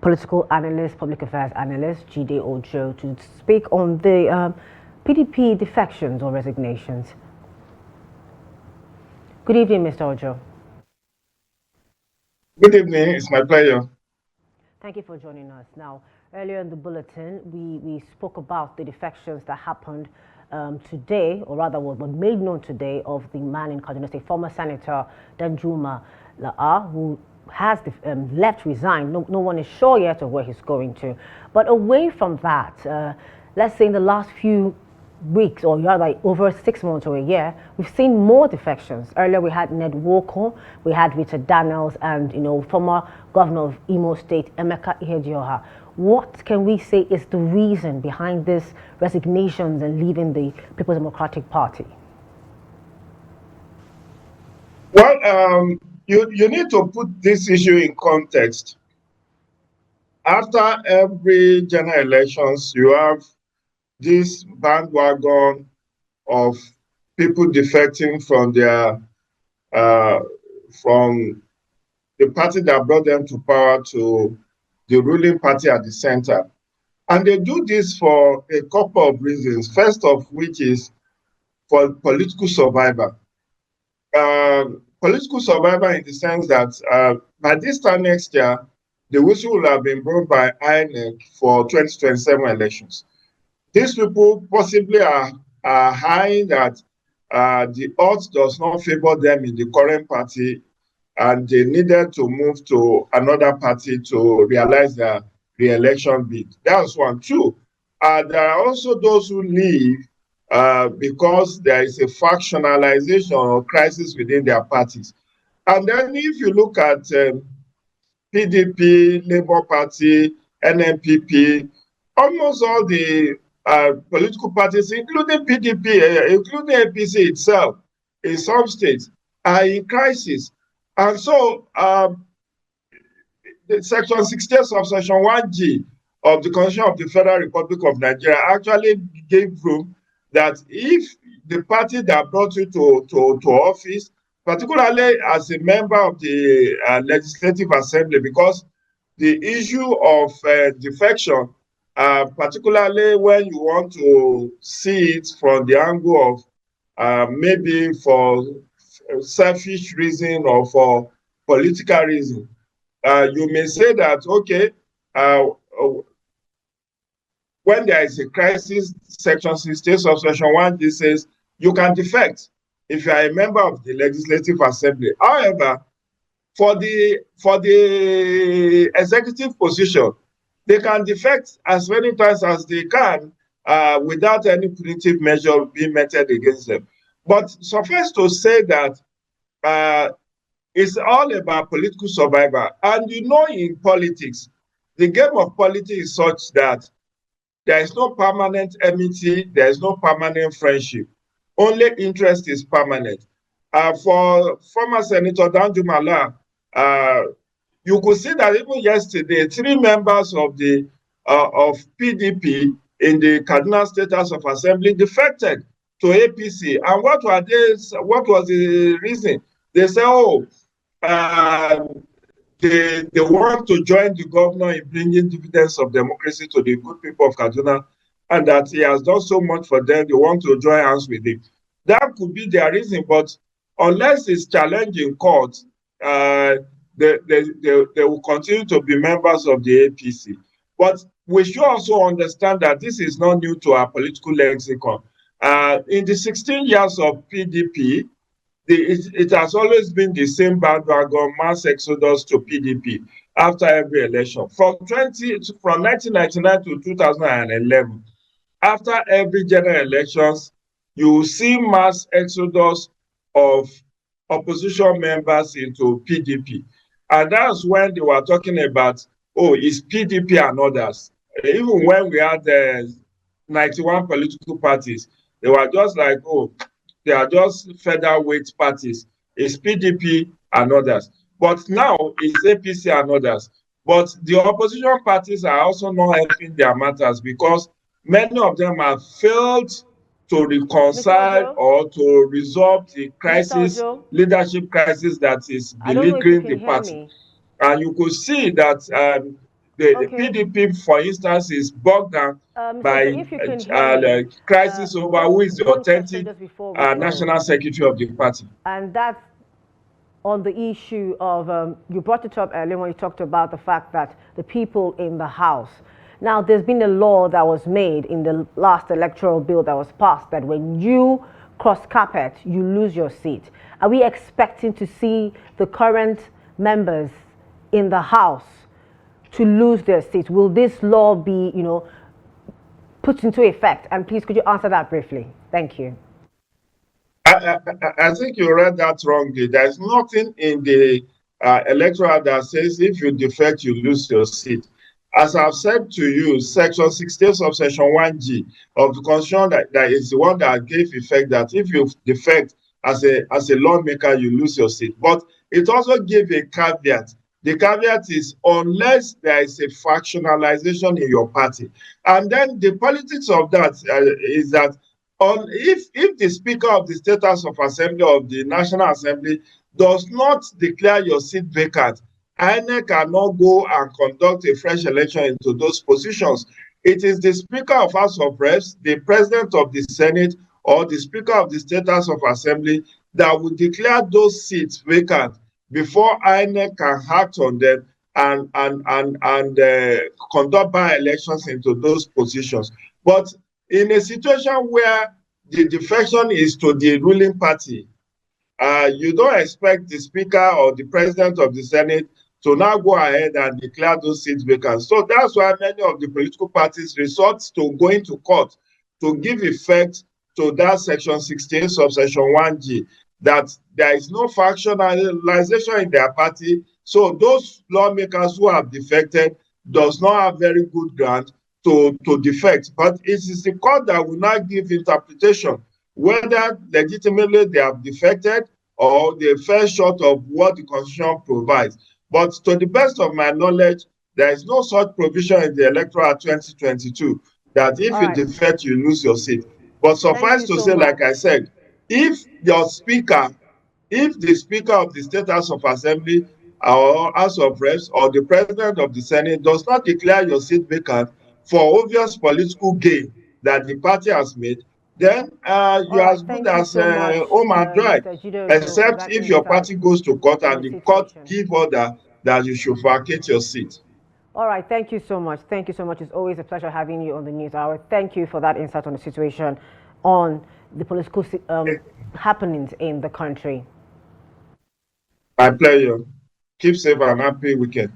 political analyst, public affairs analyst, Jide Ojo, to speak on the PDP defections or resignations. Good evening, Mr. Ojo. Good evening. It's my pleasure. Thank you for joining us. Now, earlier in the bulletin, we spoke about the defections that happened today, or rather were made known today, of the man in Kaduna State, former Senator Danjuma La'a, who has left, resigned. No one is sure yet of where he's going to. But away from that, let's say in the last few weeks, or rather over 6 months or a year, we've seen more defections. Earlier we had Ned Nwoko, we had Richard Daniels, and former governor of Imo State, Emeka Ihedioha. What can we say is the reason behind these resignations and leaving the People's Democratic Party? Well, you need to put this issue in context. After every general elections, you have this bandwagon of people defecting from their from the party that brought them to power to the ruling party at the center. And they do this for a couple of reasons. First of which is for political survival. Political survival in the sense that by this time next year, the whistle will have been blown by INEC for 2027 elections. These people possibly are high that the odds does not favor them in the current party, and they needed to move to another party to realize their re-election bid. That's one. Two, there are also those who leave because there is a factionalization or crisis within their parties. And then if you look at PDP, Labour Party, NNPP, almost all the political parties, including PDP, including APC itself, in some states, are in crisis. And so, Section 68 subsection 1G of the Constitution of the Federal Republic of Nigeria actually gave room that if the party that brought you to office, particularly as a member of the Legislative Assembly, because the issue of defection, particularly when you want to see it from the angle of maybe for selfish reason or for political reason, you may say that, okay, when there is a crisis, Section 68 subsection 1 says you can defect if you are a member of the Legislative Assembly. However, for the executive position, they can defect as many times as they can without any punitive measure being meted against them. But suffice to say that it's all about political survival. And in politics, the game of politics is such that there is no permanent enmity, there is no permanent friendship. Only interest is permanent. For former Senator Danjuma La'a, you could see that even yesterday, 3 members of the of PDP in the Kaduna State House of Assembly defected to APC. And what was the reason? They say, they want to join the governor in bringing dividends of democracy to the good people of Kaduna, and that he has done so much for them, they want to join hands with him. That could be their reason, but unless it's challenged in court, they will continue to be members of the APC. But we should also understand that this is not new to our political lexicon. In the 16 years of PDP, it has always been the same bandwagon mass exodus to PDP after every election. From 1999 to 2011, after every general elections, you will see mass exodus of opposition members into PDP. And that's when they were talking about, it's PDP and others. Even when we had 91 political parties, they were just like, they are just featherweight parties. It's PDP and others. But now it's APC and others. But the opposition parties are also not helping their matters because many of them have failed to reconcile or to resolve the crisis, leadership crisis that is beleaguering the party. And you could see that the PDP, for instance, is bogged down by if you can hear me, crisis over who is the one authentic question just before we close. national secretary of the party. And that's on the issue of, you brought it up earlier when you talked about the fact that the people in the House. Now, there's been a law that was made in the last electoral bill that was passed that when you cross carpet, you lose your seat. Are we expecting to see the current members in the House to lose their seats? Will this law be, put into effect? And please, could you answer that briefly? Thank you. I think you read that wrongly. There's nothing in the electoral that says if you defect, you lose your seat. As I've said to you, Section 16 subsection 1G of the Constitution that is the one that gave effect that if you defect as a lawmaker, you lose your seat. But it also gave a caveat. The caveat is unless there is a factionalization in your party. And then the politics of that is that if the Speaker of the State House of Assembly of the National Assembly does not declare your seat vacant, INEC cannot go and conduct a fresh election into those positions. It is the Speaker of House of Reps, the President of the Senate, or the Speaker of the State House of Assembly that will declare those seats vacant before INEC can act on them and conduct by-elections into those positions. But in a situation where the defection is to the ruling party, you don't expect the Speaker or the President of the Senate to now go ahead and declare those seats vacant. So that's why many of the political parties resort to going to court to give effect to that Section 16 subsection 1G, that there is no factionalization in their party. So those lawmakers who have defected does not have very good ground to defect. But it is the court that will not give interpretation whether legitimately they have defected or they fell short of what the Constitution provides. But to the best of my knowledge, there is no such provision in the electoral 2022 that if you defect, you lose your seat. But suffice to say, like I said, if the Speaker of the State House of Assembly or House of Reps or the President of the Senate does not declare your seat vacant for obvious political gain that the party has made, then you are as good as home and dry, except if your party goes to court and the court give order that you should vacate your seat. All right, thank you so much. Thank you so much. It's always a pleasure having you on the News Hour. Thank you for that insight on the situation, on the political happenings in the country. My pleasure. Keep safe and happy weekend.